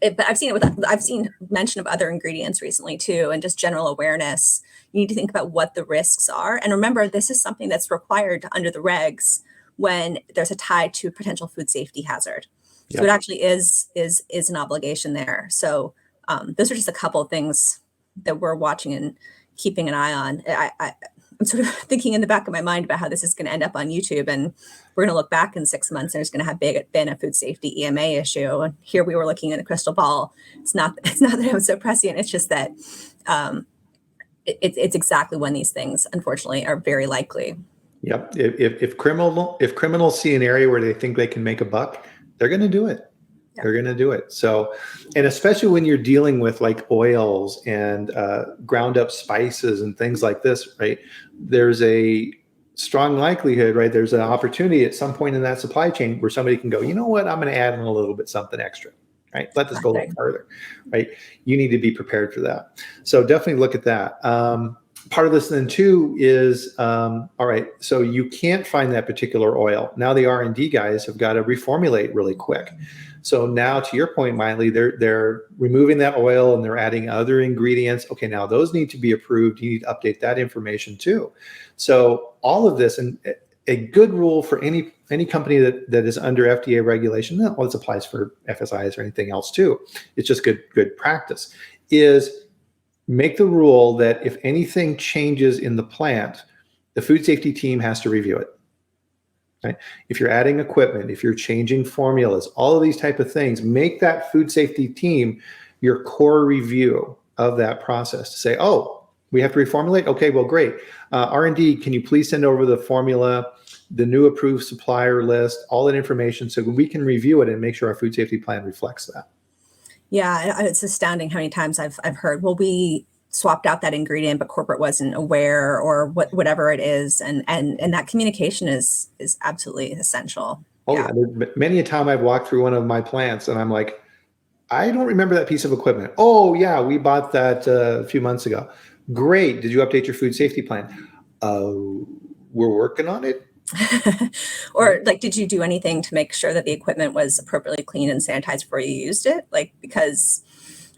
but I've seen mention of other ingredients recently too, and just general awareness. You need to think about what the risks are. And remember, this is something that's required under the regs when there's a tie to potential food safety hazard. Yep. So it actually is an obligation there. So those are just a couple of things that we're watching and keeping an eye on. I'm sort of thinking in the back of my mind about how this is going to end up on YouTube, and we're going to look back in 6 months and there's going to have been a food safety EMA issue. And here we were looking in a crystal ball. It's not that it was so prescient. It's just that it's exactly when these things, unfortunately, are very likely. Yep. If criminals see an area where they think they can make a buck, they're going to do it. Yep. They're going to do it. So, and especially when you're dealing with like oils and ground up spices and things like this, right? There's a strong likelihood, right? There's an opportunity at some point in that supply chain where somebody can go, you know what? I'm going to add in a little bit something extra, right? Let this go a little further, right? You need to be prepared for that. So definitely look at that. Part of this then too is, all right, so you can't find that particular oil. Now the R&D guys have got to reformulate really quick. So now to your point, Maile, they're removing that oil and they're adding other ingredients. Okay, now those need to be approved. You need to update that information too. So all of this, and a good rule for any company that is under FDA regulation, well, this applies for FSIs or anything else too. It's just good practice, is make the rule that if anything changes in the plant, the food safety team has to review it. Right? If you're adding equipment, if you're changing formulas, all of these type of things, make that food safety team your core review of that process to say, oh, we have to reformulate? Okay, well, great. R&D, can you please send over the formula, the new approved supplier list, all that information so we can review it and make sure our food safety plan reflects that. Yeah, it's astounding how many times I've heard, well, we swapped out that ingredient, but corporate wasn't aware, or whatever it is, and that communication is absolutely essential. Oh yeah, many a time I've walked through one of my plants and I'm like, I don't remember that piece of equipment. Oh yeah, we bought that a few months ago. Great. Did you update your food safety plan? We're working on it. Or like, did you do anything to make sure that the equipment was appropriately cleaned and sanitized before you used it? Like, because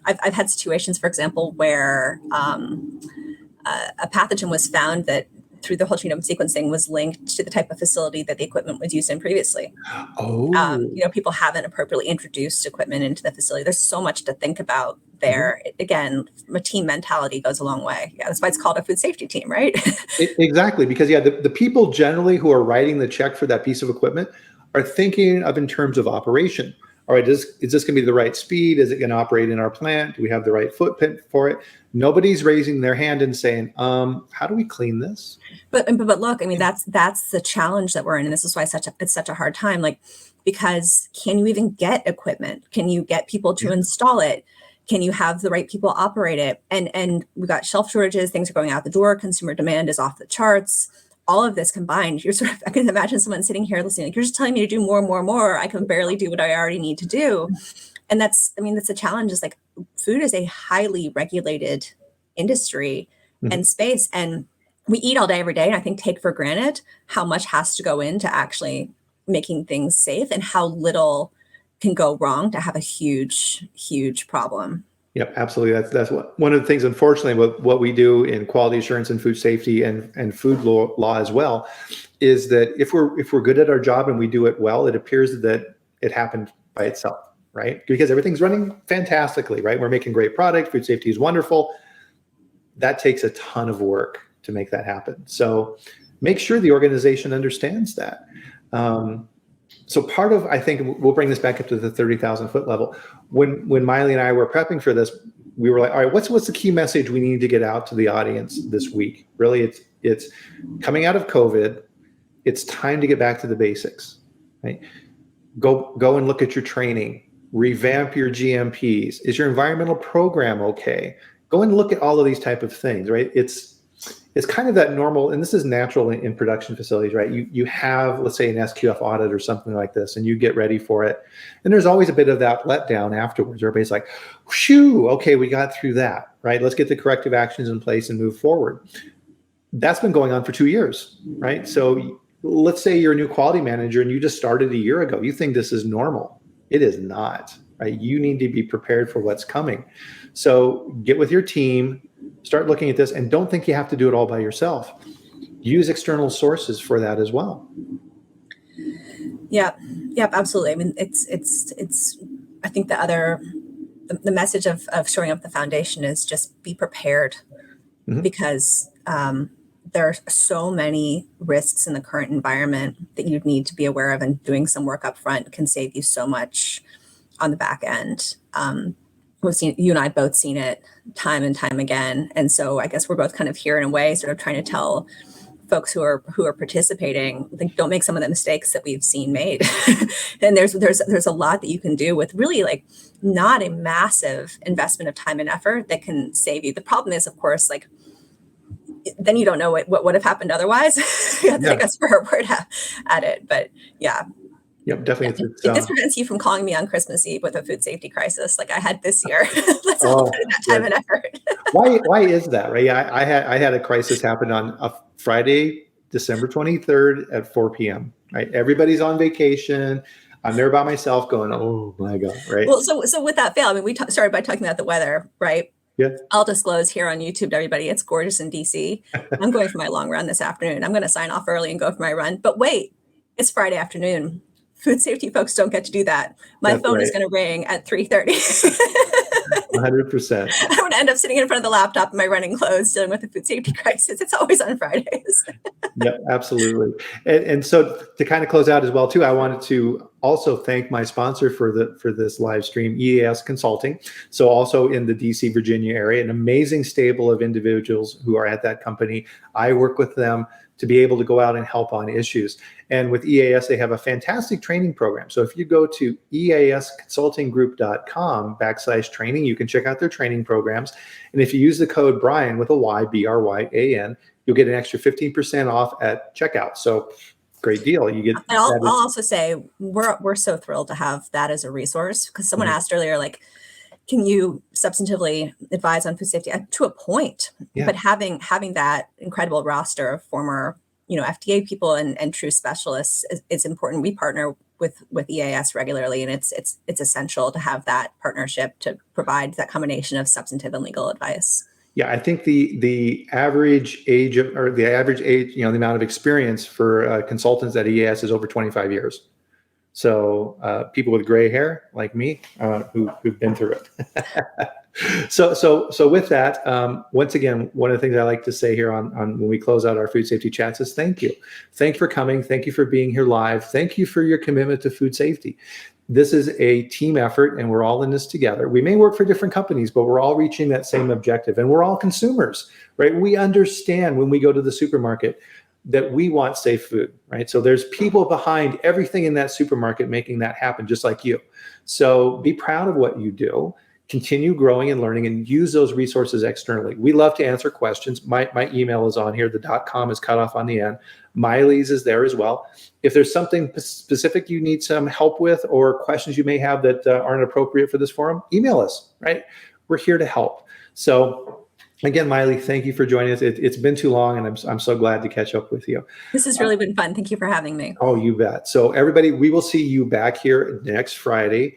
I've had situations, for example, where a pathogen was found that through the whole genome sequencing was linked to the type of facility that the equipment was used in previously. Oh, people haven't appropriately introduced equipment into the facility. There's so much to think about there. Again, a team mentality goes a long way. Yeah, that's why it's called a food safety team, right? Exactly, because the people generally who are writing the check for that piece of equipment are thinking of in terms of operation. All right, is this going to be the right speed? Is it going to operate in our plant? Do we have the right footprint for it? Nobody's raising their hand and saying, how do we clean this? But look, I mean, that's the challenge that we're in, and this is why it's such a hard time. Like, because can you even get equipment? Can you get people to install it? Can you have the right people operate it? And we got shelf shortages. Things are going out the door. Consumer demand is off the charts. All of this combined, I can imagine someone sitting here listening, like, you're just telling me to do more and more and more. I can barely do what I already need to do. And that's a challenge. Is like, food is a highly regulated industry and space. And we eat all day, every day. And I think take for granted how much has to go into actually making things safe and how little can go wrong to have a huge, huge problem. Yep, absolutely. That's one of the things, unfortunately, what we do in quality assurance and food safety and food law as well, is that if we're good at our job and we do it well, it appears that it happened by itself, right? Because everything's running fantastically, right? We're making great product. Food safety is wonderful. That takes a ton of work to make that happen. So make sure the organization understands that. So part of, I think we'll bring this back up to the 30,000 foot level. When Maile and I were prepping for this, we were like, all right, what's the key message we need to get out to the audience this week? Really, it's coming out of COVID. It's time to get back to the basics, right? Go and look at your training, revamp your GMPs. Is your environmental program okay? Go and look at all of these type of things, right? It's kind of that normal, and this is natural in production facilities, right? You have, let's say, an SQF audit or something like this, and you get ready for it. And there's always a bit of that letdown afterwards. Everybody's like, shoo, okay, we got through that, right? Let's get the corrective actions in place and move forward. That's been going on for 2 years, right? So let's say you're a new quality manager and you just started a year ago. You think this is normal. It is not, right? You need to be prepared for what's coming. So get with your team, start looking at this, and don't think you have to do it all by yourself. Use external sources for that as well. Yep, absolutely. I mean, it's. I think the message of showing up the foundation is just be prepared, because there are so many risks in the current environment that you need to be aware of, and doing some work up front can save you so much on the back end. We've seen, you and I both seen it time and time again. And so I guess we're both kind of here in a way, sort of trying to tell folks who are participating, like, don't make some of the mistakes that we've seen made. And there's a lot that you can do with really, like, not a massive investment of time and effort that can save you. The problem is, of course, like, then you don't know what would have happened otherwise. You have to take us for our word at it. But yeah. Yep, definitely. If this prevents you from calling me on Christmas Eve with a food safety crisis like I had this year, let's all put in that time and effort. Why is that, right? Yeah, I had a crisis happen on a Friday, December 23rd at 4 p.m. Right, everybody's on vacation. I'm there by myself, going, "Oh my god!" Right. Well, so with that fail, I mean, we started by talking about the weather, right? Yeah. I'll disclose here on YouTube to everybody, it's gorgeous in DC. I'm going for my long run this afternoon. I'm going to sign off early and go for my run. But wait, it's Friday afternoon. Food safety folks don't get to do that. My phone is going to ring at 3:30. 100%. I'm going to end up sitting in front of the laptop in my running clothes dealing with the food safety crisis. It's always on Fridays. Yep, absolutely. And so to kind of close out as well, too, I wanted to also thank my sponsor for this live stream, EAS Consulting. So also in the DC, Virginia area, an amazing stable of individuals who are at that company. I work with them to be able to go out and help on issues. And with EAS, they have a fantastic training program. So if you go to easconsultinggroup.com/training, you can check out their training programs. And if you use the code Bryan with a Y, BRYAN, you'll get an extra 15% off at checkout. So great deal. You get. And I'll also say we're so thrilled to have that as a resource, because someone asked earlier, like, can you substantively advise on food safety? To a point, but having that incredible roster of former, FDA people and true specialists is important. We partner with EAS regularly, and it's essential to have that partnership to provide that combination of substantive and legal advice. Yeah, I think the average age the amount of experience for consultants at EAS is over 25 years. So people with gray hair like me who've been through it. So with that, once again, one of the things I like to say here on when we close out our food safety chats is thank you. Thank you for coming. Thank you for being here live. Thank you for your commitment to food safety. This is a team effort and we're all in this together. We may work for different companies, but we're all reaching that same objective and we're all consumers, right? We understand when we go to the supermarket that we want safe food, right? So there's people behind everything in that supermarket making that happen, just like you. So be proud of what you do. Continue growing and learning and use those resources externally. We love to answer questions. My email is on here. The .com is cut off on the end. Maile's is there as well. If there's something specific you need some help with or questions you may have that aren't appropriate for this forum, email us, right? We're here to help. So again, Maile, thank you for joining us. It's been too long and I'm so glad to catch up with you. This has really been fun. Thank you for having me. Oh, you bet. So everybody, we will see you back here next Friday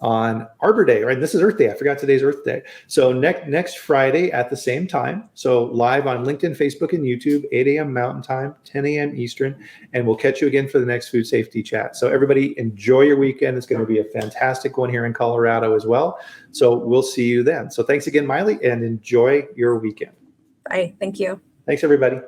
on Arbor Day, right? This is Earth Day. I forgot today's Earth Day. So next Friday at the same time. So live on LinkedIn, Facebook, and YouTube, 8 a.m. Mountain Time, 10 a.m. Eastern. And we'll catch you again for the next food safety chat. So everybody enjoy your weekend. It's going to be a fantastic one here in Colorado as well. So we'll see you then. So thanks again, Maile, and enjoy your weekend. Bye. Thank you. Thanks, everybody.